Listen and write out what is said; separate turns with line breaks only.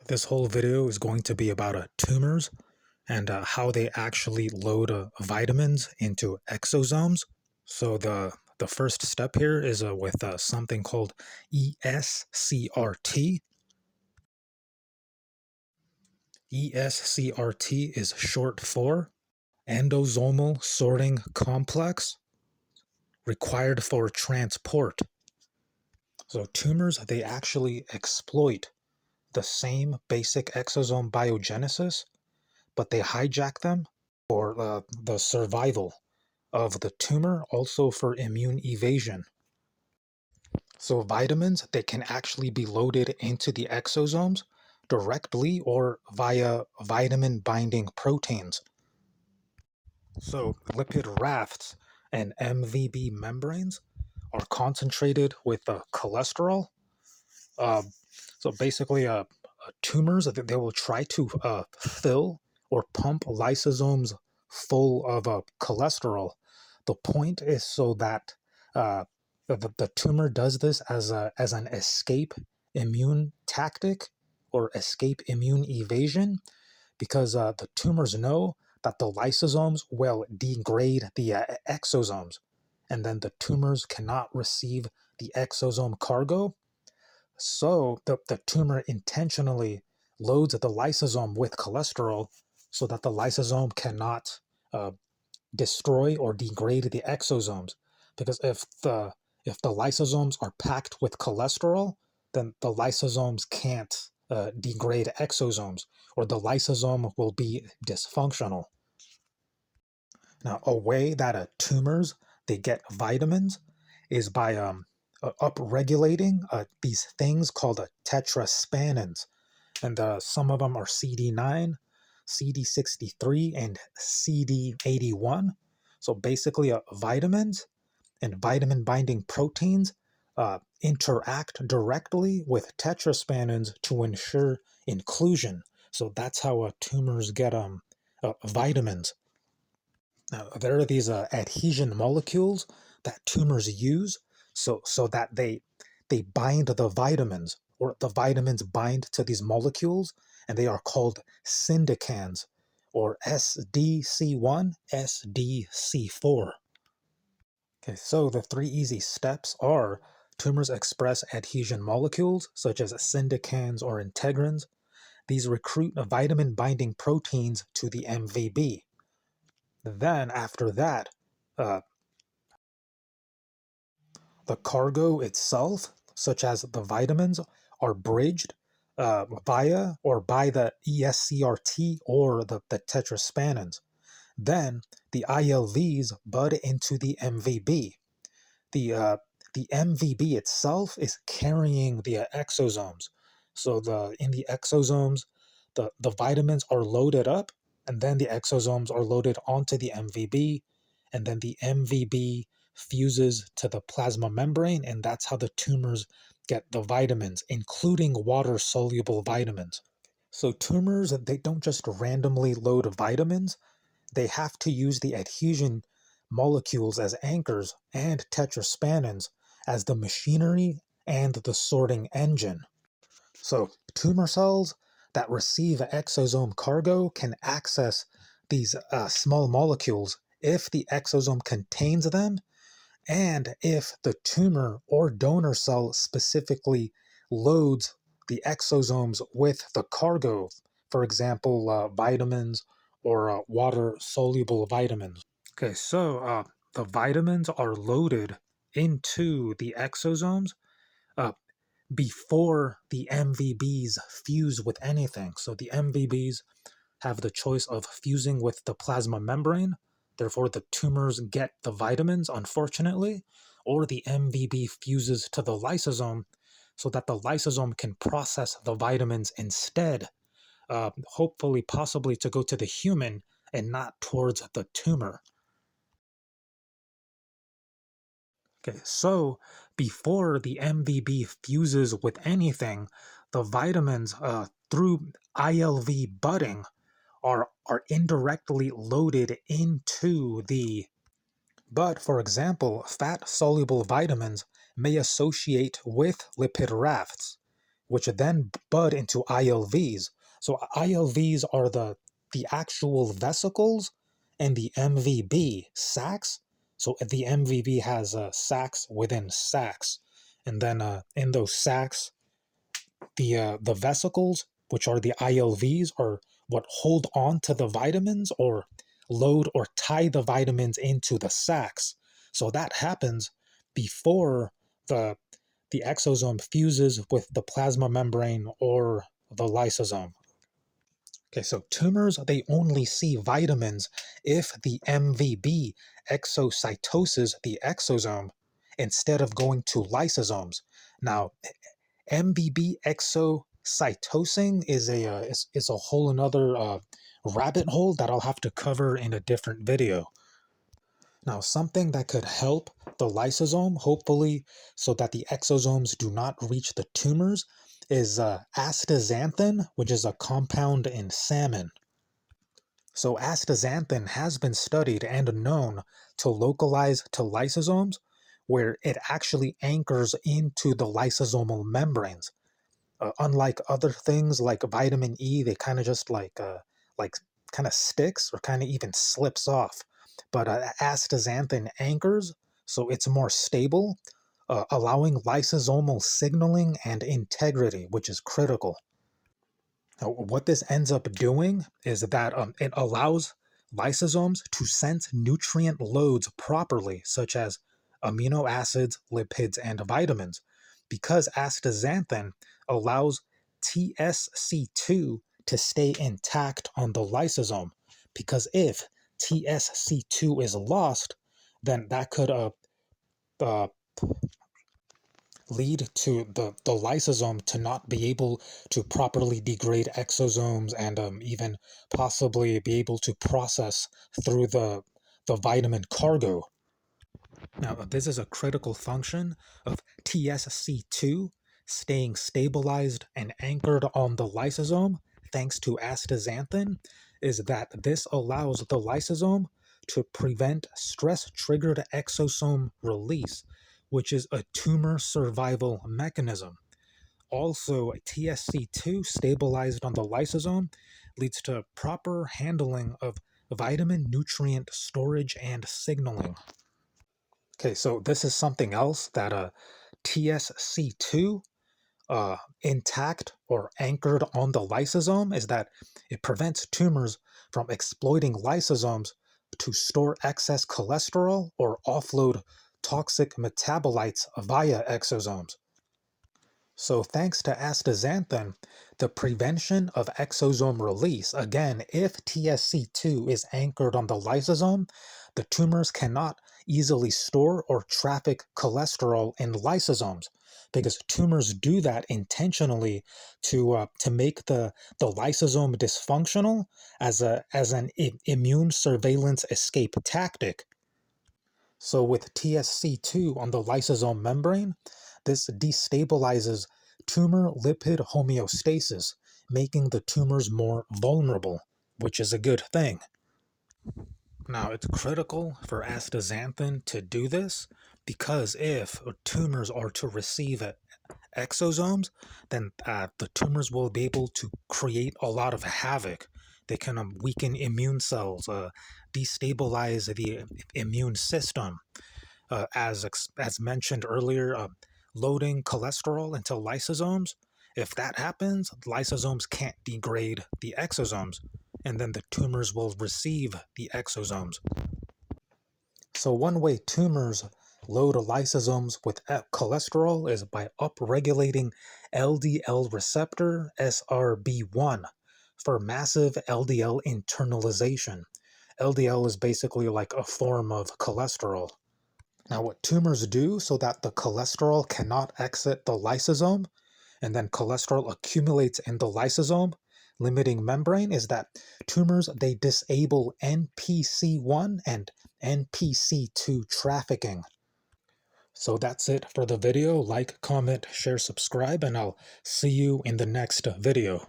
This whole video is going to be about tumors and how they actually load vitamins into exosomes. So the first step here is with something called ESCRT. ESCRT is short for endosomal sorting complex, required for transport. So tumors, they actually exploit the same basic exosome biogenesis, but they hijack them for the survival of the tumor, also for immune evasion. So vitamins, they can actually be loaded into the exosomes directly or via vitamin binding proteins. So lipid rafts and MVB membranes are concentrated with cholesterol. Uh, so basically, tumors, they will try to fill or pump lysosomes full of cholesterol. The point is so that the tumor does this as an escape immune tactic or escape immune evasion, because the tumors know that the lysosomes will degrade the exosomes, and then the tumors cannot receive the exosome cargo. So the tumor intentionally loads the lysosome with cholesterol so that the lysosome cannot uh, destroy or degrade the exosomes. Because if the lysosomes are packed with cholesterol, then the lysosomes can't degrade exosomes, or the lysosome will be dysfunctional. Now, a way that tumors, they get vitamins is by upregulating these things called tetraspanins, and some of them are CD9, CD63, and CD81. So basically, vitamins and vitamin binding proteins interact directly with tetraspanins to ensure inclusion. So that's how tumors get vitamins. Now, there are these adhesion molecules that tumors use so that they bind the vitamins, or the vitamins bind to these molecules, and they are called Syndecans, or SDC1, SDC4. Okay, so the three easy steps are: tumors express adhesion molecules such as Syndecans or integrins. These recruit vitamin binding proteins to the MVB. Then, after that, uh, the cargo itself, such as the vitamins, are bridged via or by the ESCRT or the tetraspanins. Then, the ILVs bud into the MVB. The MVB itself is carrying the exosomes. So in the exosomes, the vitamins are loaded up, and then the exosomes are loaded onto the MVB, and then the MVB fuses to the plasma membrane, and that's how the tumors get the vitamins, including water-soluble vitamins. So tumors, they don't just randomly load vitamins, they have to use the adhesion molecules as anchors and tetraspanins as the machinery and the sorting engine. So tumor cells that receive exosome cargo can access these small molecules if the exosome contains them, and if the tumor or donor cell specifically loads the exosomes with the cargo, for example, vitamins or water-soluble vitamins. Okay, so the vitamins are loaded into the exosomes uh, before the MVBs fuse with anything. So the MVBs have the choice of fusing with the plasma membrane, therefore the tumors get the vitamins, unfortunately, or the MVB fuses to the lysosome so that the lysosome can process the vitamins instead, hopefully, possibly to go to the human and not towards the tumor. Okay, so before the MVB fuses with anything, the vitamins through ILV budding are indirectly loaded into the. But for example, fat-soluble vitamins may associate with lipid rafts, which then bud into ILVs. So ILVs are the actual vesicles, and the MVB sacs. So the MVB has sacs within sacs, and then in those sacs, the vesicles, which are the ILVs, are what hold on to the vitamins or load or tie the vitamins into the sacs. So that happens before the the exosome fuses with the plasma membrane or the lysosome. Okay, so tumors, they only see vitamins if the MVB exocytoses the exosome instead of going to lysosomes. Now, MVB exocytosing is a whole another rabbit hole that I'll have to cover in a different video. Now, something that could help the lysosome, hopefully, so that the exosomes do not reach the tumors, is astaxanthin, which is a compound in salmon. So astaxanthin has been studied and known to localize to lysosomes, where it actually anchors into the lysosomal membranes. Unlike other things like vitamin E, they kind of just like kind of sticks or kind of even slips off. But astaxanthin anchors, so it's more stable, allowing lysosomal signaling and integrity, which is critical. Now, what this ends up doing is that it allows lysosomes to sense nutrient loads properly, such as amino acids, lipids, and vitamins, because astaxanthin allows TSC2 to stay intact on the lysosome. Because if TSC2 is lost, then that could uh, lead to the lysosome to not be able to properly degrade exosomes and even possibly be able to process through the vitamin cargo. Now, this is a critical function of TSC2 staying stabilized and anchored on the lysosome thanks to astaxanthin, is that this allows the lysosome to prevent stress-triggered exosome release, which is a tumor survival mechanism. Also, TSC2 stabilized on the lysosome leads to proper handling of vitamin nutrient storage and signaling. Okay, so this is something else that TSC2 intact or anchored on the lysosome is that it prevents tumors from exploiting lysosomes to store excess cholesterol or offload toxic metabolites via exosomes. So thanks to astaxanthin, the prevention of exosome release, again, if TSC2 is anchored on the lysosome, the tumors cannot easily store or traffic cholesterol in lysosomes, because tumors do that intentionally to make the lysosome dysfunctional as an immune surveillance escape tactic. So with TSC2 on the lysosome membrane, this destabilizes tumor lipid homeostasis, making the tumors more vulnerable, which is a good thing. Now, it's critical for astaxanthin to do this because if tumors are to receive exosomes, then the tumors will be able to create a lot of havoc. They can weaken immune cells, destabilize the immune system. As mentioned earlier, loading cholesterol into lysosomes. If that happens, lysosomes can't degrade the exosomes, and then the tumors will receive the exosomes. So one way tumors load lysosomes with cholesterol is by upregulating LDL receptor SRB1 for massive LDL internalization. LDL is basically like a form of cholesterol. Now, what tumors do so that the cholesterol cannot exit the lysosome and then cholesterol accumulates in the lysosome limiting membrane is that tumors, they disable NPC1 and NPC2 trafficking. So that's it for the video. Like, comment, share, subscribe, and I'll see you in the next video.